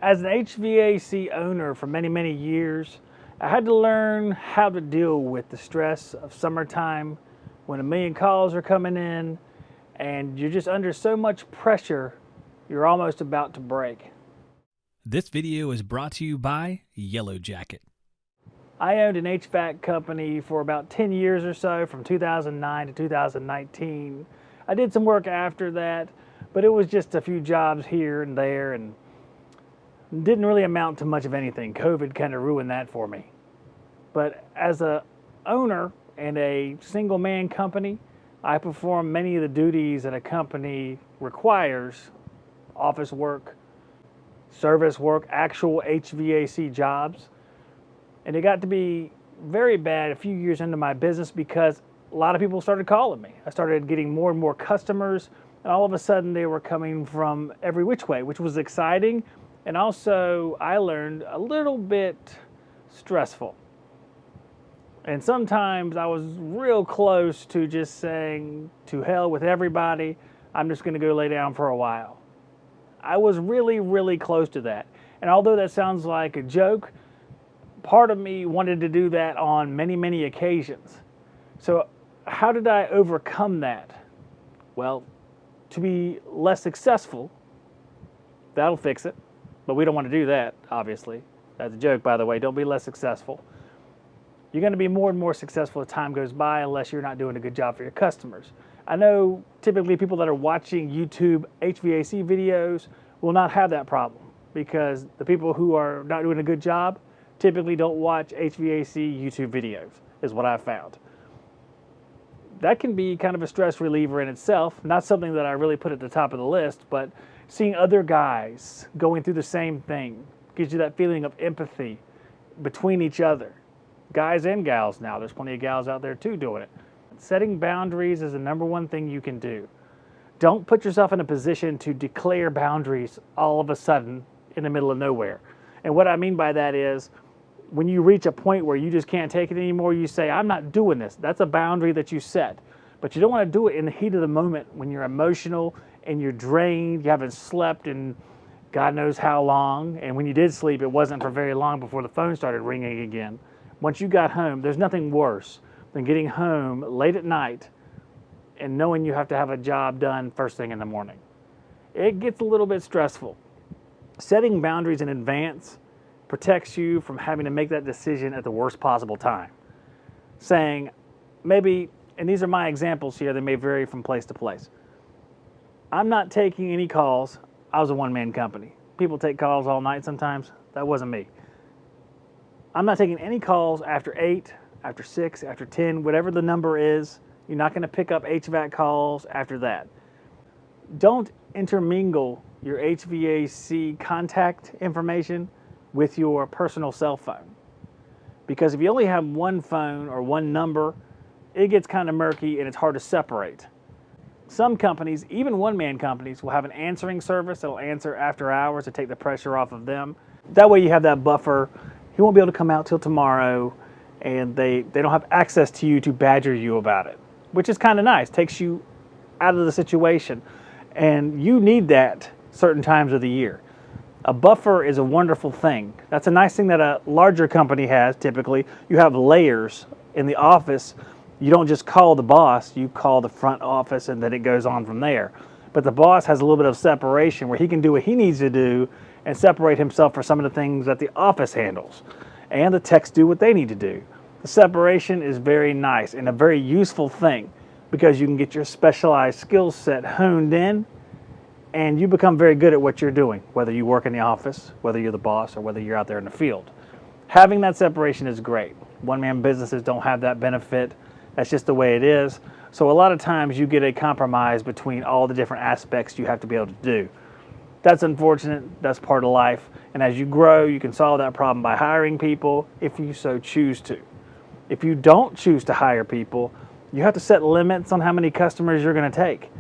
As an HVAC owner for many, many years, I had to learn how to deal with the stress of summertime when a million calls are coming in and you're just under so much pressure, you're almost about to break. This video is brought to you by Yellow Jacket. I owned an HVAC company for about 10 years or so, from 2009 to 2019. I did some work after that, but it was just a few jobs here and there and didn't really amount to much of anything. COVID kind of ruined that for me. But as a owner and a single man company, I perform many of the duties that a company requires: office work, service work, actual HVAC jobs. And it got to be very bad a few years into my business because a lot of people started calling me. I started getting more and more customers, and all of a sudden they were coming from every which way, which was exciting. And also, I learned a little bit stressful. And sometimes I was real close to just saying, to hell with everybody, I'm just going to go lay down for a while. I was really, really close to that. And although that sounds like a joke, part of me wanted to do that on many, many occasions. So how did I overcome that? Well, to be less successful, that'll fix it. But we don't want to do that, obviously. That's a joke, by the way. Don't be less successful. You're going to be more and more successful as time goes by unless you're not doing a good job for your customers. I know typically people that are watching YouTube HVAC videos will not have that problem because the people who are not doing a good job typically don't watch HVAC YouTube videos, is what I've found. That can be kind of a stress reliever in itself. Not something that I really put at the top of the list, but seeing other guys going through the same thing gives you that feeling of empathy between each other. Guys and gals now. There's plenty of gals out there too doing it. Setting boundaries is the number one thing you can do. Don't put yourself in a position to declare boundaries all of a sudden in the middle of nowhere. And what I mean by that is, when you reach a point where you just can't take it anymore, you say, I'm not doing this. That's a boundary that you set. But you don't want to do it in the heat of the moment when you're emotional and you're drained, you haven't slept in God knows how long, and when you did sleep, it wasn't for very long before the phone started ringing again. Once you got home, there's nothing worse than getting home late at night and knowing you have to have a job done first thing in the morning. It gets a little bit stressful. Setting boundaries in advance protects you from having to make that decision at the worst possible time. Saying, maybe, and these are my examples here, they may vary from place to place. I'm not taking any calls. I was a one-man company. People take calls all night sometimes. That wasn't me. I'm not taking any calls after 8, after 6, after 10, whatever the number is. You're not going to pick up HVAC calls after that. Don't intermingle your HVAC contact information with your personal cell phone. Because if you only have one phone or one number, it gets kind of murky and it's hard to separate. Some companies, even one-man companies, will have an answering service that'll answer after hours to take the pressure off of them. That way you have that buffer. He won't be able to come out till tomorrow, and they don't have access to you to badger you about it, which is kind of nice. Takes you out of the situation. And you need that certain times of the year. A buffer is a wonderful thing. That's a nice thing that a larger company has typically. You have layers in the office. You don't just call the boss, you call the front office and then it goes on from there. But the boss has a little bit of separation where he can do what he needs to do and separate himself for some of the things that the office handles. And the techs do what they need to do. The separation is very nice and a very useful thing because you can get your specialized skill set honed in and you become very good at what you're doing, whether you work in the office, whether you're the boss, or whether you're out there in the field. Having that separation is great. One-man businesses don't have that benefit. That's just the way it is. So a lot of times you get a compromise between all the different aspects you have to be able to do. That's unfortunate. That's part of life. And as you grow, you can solve that problem by hiring people if you so choose to. If you don't choose to hire people, you have to set limits on how many customers you're going to take.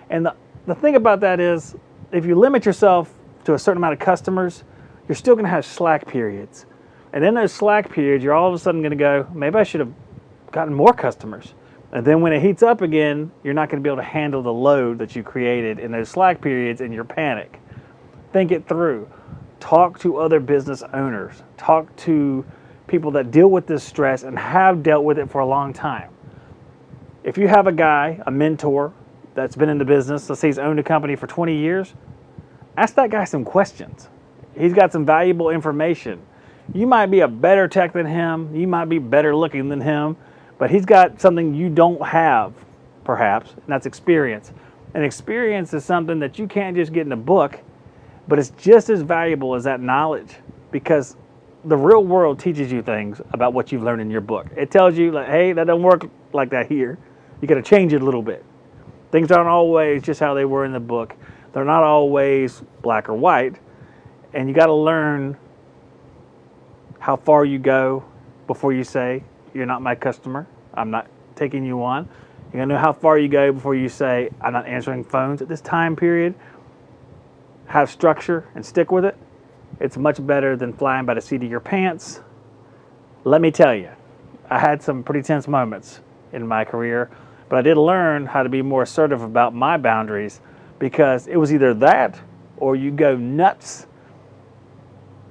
And the thing about that is, if you limit yourself to a certain amount of customers, you're still going to have slack periods. And in those slack periods, you're all of a sudden going to go, maybe I should have gotten more customers. And then when it heats up again, you're not going to be able to handle the load that you created in those slack periods and your panic. Think it through. Talk to other business owners. Talk to people that deal with this stress and have dealt with it for a long time. If you have a guy, a mentor, that's been in the business, let's say he's owned a company for 20 years, ask that guy some questions. He's got some valuable information. You might be a better tech than him, you might be better looking than him, but he's got something you don't have, perhaps, and that's experience. And experience is something that you can't just get in a book, but it's just as valuable as that knowledge, because the real world teaches you things about what you've learned in your book. It tells you, like, hey, that doesn't work like that here. You got to change it a little bit. Things aren't always just how they were in the book. They're not always black or white. And you got to learn how far you go before you say, you're not my customer, I'm not taking you on. You got to know how far you go before you say, I'm not answering phones at this time period. Have structure and stick with it. It's much better than flying by the seat of your pants. Let me tell you, I had some pretty tense moments in my career, but I did learn how to be more assertive about my boundaries, because it was either that or you go nuts.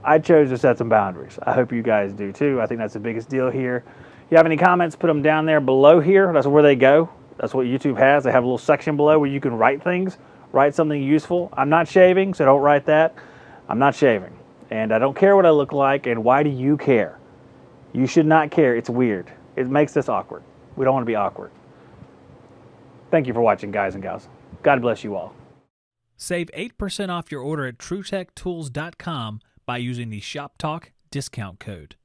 I chose to set some boundaries. I hope you guys do too. I think that's the biggest deal here. If you have any comments, put them down there below here. That's where they go. That's what YouTube has. They have a little section below where you can write things. Write something useful. I'm not shaving, so don't write that. I'm not shaving. And I don't care what I look like, and why do you care? You should not care. It's weird. It makes us awkward. We don't want to be awkward. Thank you for watching, guys and gals. God bless you all. Save 8% off your order at TruTechTools.com by using the Shop Talk discount code.